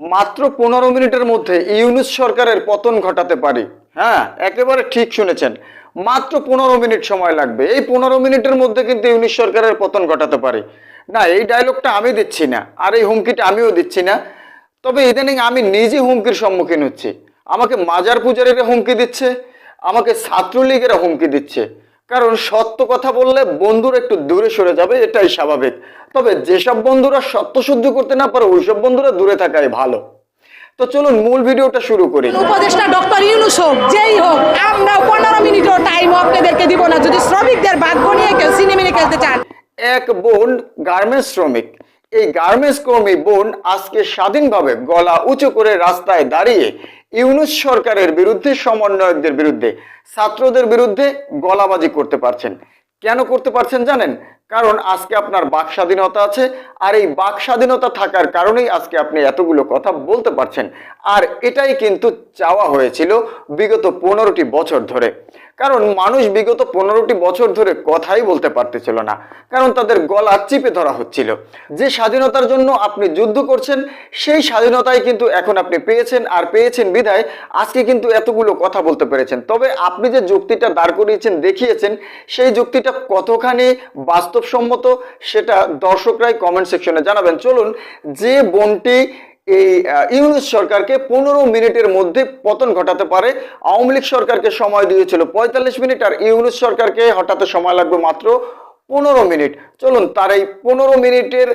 মাত্র 15 মিনিটের মধ্যে ইউনূস সরকারের পতন ঘটাতে পারি। হ্যাঁ, একেবারে ঠিক শুনেছেন, মাত্র 15 মিনিট সময় লাগবে। এই 15 মিনিটের মধ্যে কিন্তু ইউনূস সরকারের পতন ঘটাতে পারি। না, এই ডায়লগটা আমি দিচ্ছি না, আর এই হুমকিটা আমিও দিচ্ছি না। তবে ইদানিং আমি নিজে হুমকির সম্মুখীন হচ্ছি। আমাকে মাজার পূজারীরা হুমকি দিচ্ছে, আমাকে ছাত্রলীগেরা হুমকি দিচ্ছে। কারণ সত্য কথা বললে বন্ধুরা একটু দূরে সরে যাবে, এটাই স্বাভাবিক। তবে যেসব বন্ধুরা সত্য সহ্য করতে না পারে ওইসব বন্ধুরা দূরে থাকাই ভালো। তো চলুন মূল ভিডিওটা শুরু করি। উপদেষ্টা ডক্টর ইউনূস হোক, যেই হোক, আমরা 15 মিনিটও টাইম আপনাদেরকে দিব না যদি শ্রমিকদের ভাগ্য নিয়ে কেউ সিনেমিনে খেলতে চান। এক বোন গার্মেন্টস শ্রমিক, এই গার্মেন্টস কর্মী বোন আজকে স্বাধীনভাবে গলা উঁচু করে রাস্তায় দাঁড়িয়ে ইউনূস সরকারের বিরুদ্ধে, সমন্বয়কদের বিরুদ্ধে, ছাত্রদের বিরুদ্ধে গলাবাজি করতে পারছেন। কেন করতে পারছেন জানেন? কারণ আজকে আপনার বাক স্বাধীনতা আছে, আর এই বাক স্বাধীনতা থাকার কারণেই আজকে আপনি এতগুলো কথা বলতে পারছেন। আর এটাই কিন্তু চাওয়া হয়েছিল বিগত 15টি বছর ধরে। কারণ মানুষ বিগত 15টি বছর ধরে কথাই বলতে পারতেছিল না, কারণ তাদের গলা চিপে ধরা হচ্ছিল। যে স্বাধীনতার জন্য আপনি যুদ্ধ করছেন সেই স্বাধীনতাই কিন্তু এখন আপনি পেয়েছেন, আর পেয়েছেন বিধায় আজকে কিন্তু এতগুলো কথা বলতে পেরেছেন। তবে আপনি যে যুক্তিটা দাঁড় করিয়েছেন, দেখিয়েছেন, সেই যুক্তিটা কতখানি বাস্তবসম্মত সেটা দর্শকরাই কমেন্ট সেকশনে জানাবেন। চলুন, যে বোনটি এই ইউনূস সরকারকে 15 মিনিটের মধ্যে পতন ঘটাতে পারে, আওয়ামী লীগ সরকারকে সময় দিয়েছিল 45 মিনিট, আর ইউনূস সরকারকে হঠাতে সময় লাগবে মাত্র 15 মিনিট। চলুন তার এই 15 মিনিটের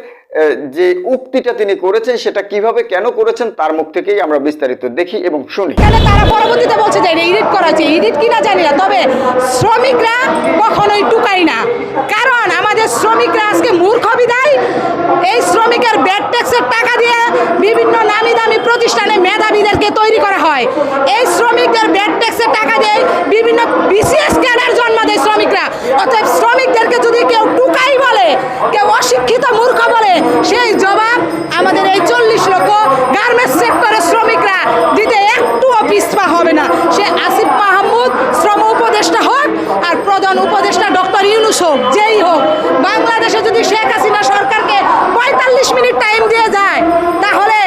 যে উক্তিটা তিনি করেছেন সেটা কিভাবে, কেন করেছেন তার মুখ থেকেই আমরা বিস্তারিত দেখি এবং শুনি। তারা পরবর্তীতে বলছে যে এডিট করা আছে, এডিট কিনা জানি না, তবে শ্রমিকরা কখনোই টুকাই না। কারণ আমাদের শ্রমিকরা আজকে মূর্খ বিদায় এই শ্রমিকের ব্যাড ট্যাক্সের টাকা দিয়ে বিভিন্ন নামি দামি প্রতিষ্ঠানে মেধাবীদেরকে তৈরি করা হয়। এই শ্রমিকদের ব্যাড ট্যাক্সের টাকা দিয়ে বিভিন্ন বিসিএস ক্যাডার জন্ম দেয় শ্রমিকরা। অতএব শ্রমিকদেরকে যদি কেউ টুকাই বলে, কেউ অশিক্ষিত মূর্খ বলে, সেই জবাব আমাদের এই 40 লক্ষ গার্মেন্টস সেক্টরের শ্রমিকরা দিতে একটুও পিছপা হবে না। সে আসিফ মাহমুদ শ্রম উপদেষ্টা হোক আর প্রধান উপদেষ্টা ডক্টর ইউনূস হোক, যেই হোক, বাংলাদেশে যদি শেখ হাসিনা সরকারকে 45 মিনিট টাইম দিয়ে যায় তাহলে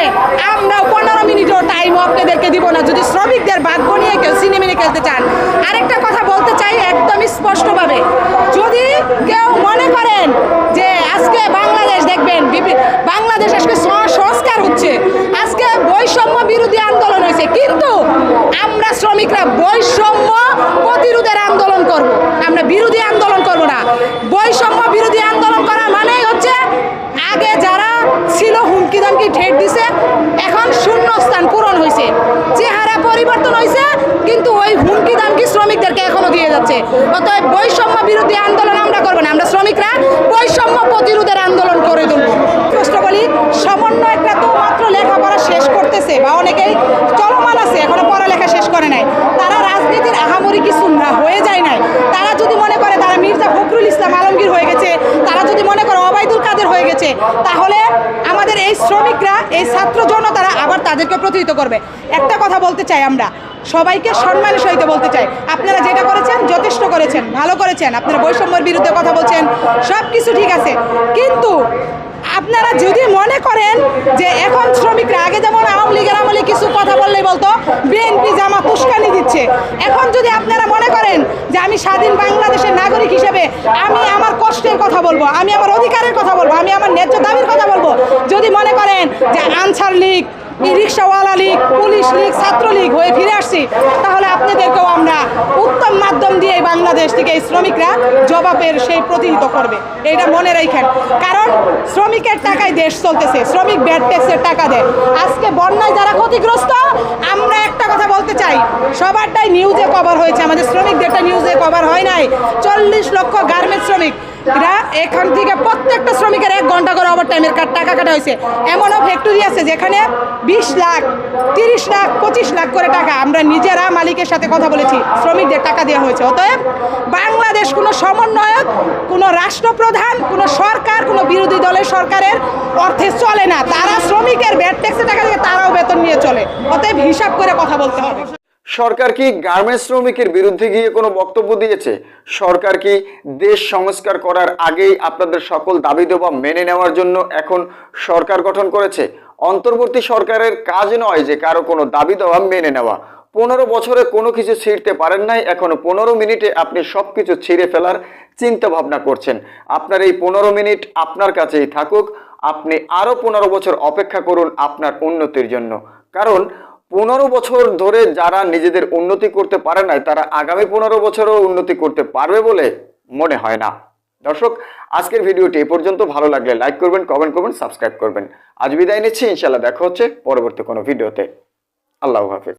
আমরা 15 মিনিটও টাইম আপনাদেরকে দিব না যদি শ্রমিকদের ভাগ্য নিয়ে কেউ সিনেমিনে খেলতে চান। আরেকটা কথা বলতে চাই একদমই স্পষ্টভাবে, যদি কেউ মনে করেন যে আজকে বাংলাদেশ দেখবেন, বাংলাদেশ আজকে সংস্কার হচ্ছে, আজকে বৈষম্য বিরোধী আন্দোলন হয়েছে, কিন্তু আমরা শ্রমিকরা বৈষম্য প্রতিরোধের আন্দোলন করব, আমরা বিরোধী আন্দোলন করব না। বৈষম্য বিরোধী আন্দোলন করা মানেই হচ্ছে আগে যারা ছিল হুমকি দামকি ঠেট দিছে, এখন শূন্যস্থান পূরণ হয়েছে, চেহারা পরিবর্তন হয়েছে, কিন্তু ওই হুমকি দামকি শ্রমিকদেরকে এখনো দিয়ে যাচ্ছে। অতএব বৈষম্য বিরোধী আন্দোলন আমরা করবো না, আমরা শ্রমিকরা বৈষম্য প্রতিরোধের আন্দোলন করে তুলব। স্পষ্ট বলি, সমন্বয়করা তো মাত্র লেখাপড়া শেষ করতেছে বা অনেকেই চলমান আছে, এখনো পড়ালেখা শেষ করে নাই, তারা রাজনীতির আহামরি কিছু না হয়ে যায় নাই। তারা যদি মনে করে তারা মির্জা ফখরুল ইসলাম আলমগীর হয়ে গেছে, তারা যদি মনে করে ওবায়দুল কাদের হয়ে গেছে, তাহলে আমাদের এই শ্রমিকরা, এই ছাত্র জনতারা আবার তাদেরকে প্রতিহিত করবে। একটা কথা বলতে চাই, আমরা সবাইকে সম্মানের সহিত বলতে চাই, আপনারা যেটা করেছেন যথেষ্ট করেছেন, ভালো করেছেন, আপনারা বৈষম্যের বিরুদ্ধে কথা বলছেন, সব কিছু ঠিক আছে। কিন্তু আপনারা যদি মনে করেন যে এখন শ্রমিকরা, আগে যেমন আওয়ামী লীগের আমলে কিছু কথা বললেই বলতো বিএনপি জামাত উস্কানি দিচ্ছে, এখন যদি আপনারা মনে করেন যে আমি স্বাধীন বাংলাদেশের নাগরিক হিসেবে আমি আমার কষ্টের কথা বলবো, আমি আমার অধিকারের কথা বলবো, আমি আমার ন্যায্য দাবির কথা বলবো, যদি মনে করেন যে আনসার লীগ, রিক্সাওয়ালা লীগ, পুলিশ লীগ, ছাত্রলীগ হয়ে ফিরে আসছি, তাহলে আপনাদেরকেও আমরা উত্তম মাধ্যম দিয়ে বাংলাদেশ থেকে এই শ্রমিকরা জবাবের সেই প্রতিহিত করবে, এটা মনে রাখেন। কারণ শ্রমিকের টাকায় দেশ চলতেছে, শ্রমিক ব্যাড ট্যাক্সের টাকা দেয়। আজকে বন্যায় যারা ক্ষতিগ্রস্ত, আমরা একটা কথা বলতে চাই, সবারটাই নিউজে কভার হয়েছে, আমাদের শ্রমিকদেরটা নিউজে কভার হয় নাই। 40 লক্ষ গার্মেন্টস শ্রমিক, এরা এখান থেকে প্রত্যেকটা শ্রমিকের 1 ঘন্টা করে ওভারটাইমের টাকা কাটা হয়েছে। এমনও ফ্যাক্টরি আছে যেখানে 20 লাখ, 30 লাখ, 25 লাখ করে টাকা আমরা নিজেরা মালিকের সাথে কথা বলেছি, শ্রমিকদের টাকা দেওয়া হয়েছে। অতএব বাংলাদেশ কোনো সমন্বয়ক, কোনো রাষ্ট্রপ্রধান, কোনো সরকার, কোনো বিরোধী দলের সরকারের অর্থে চলে না। তারা শ্রমিকের ব্যাড ট্যাক্সের টাকা দিয়ে তারাও বেতন নিয়ে চলে। অতএব হিসাব করে কথা বলতে হবে। সরকার কি গার্মেন্টস শ্রমিকের বিরুদ্ধে গিয়ে কোনো বক্তব্য দিয়েছে? সরকার কি দেশ সংস্কার করার আগেই আপনাদের সকল দাবি দেওয়া মেনে নেওয়ার জন্য এখন সরকার গঠন করেছে? অন্তর্বর্তী সরকারের কাজ নয় যে কারো কোনো দাবি দেওয়া মেনে নেওয়া। 15 বছরে কোনো কিছু ছিঁড়তে পারেন নাই, এখনো 15 মিনিটে আপনি সবকিছু ছিঁড়ে ফেলার চিন্তা ভাবনা করছেন। আপনার এই 15 মিনিট আপনার কাছেই থাকুক, আপনি আরো 15 বছর অপেক্ষা করুন আপনার উন্নতির জন্য। কারণ 15 বছর ধরে যারা নিজেদের উন্নতি করতে পারে নাই, তারা আগামী 15 বছরও উন্নতি করতে পারবে বলে মনে হয় না। দর্শক, আজকের ভিডিওটি এ পর্যন্ত। ভালো লাগলে লাইক করবেন, কমেন্ট করবেন, সাবস্ক্রাইব করবেন। আজ বিদায় নিচ্ছি, ইনশাল্লাহ দেখা হচ্ছে পরবর্তী কোনো ভিডিওতে। আল্লাহ হাফেজ।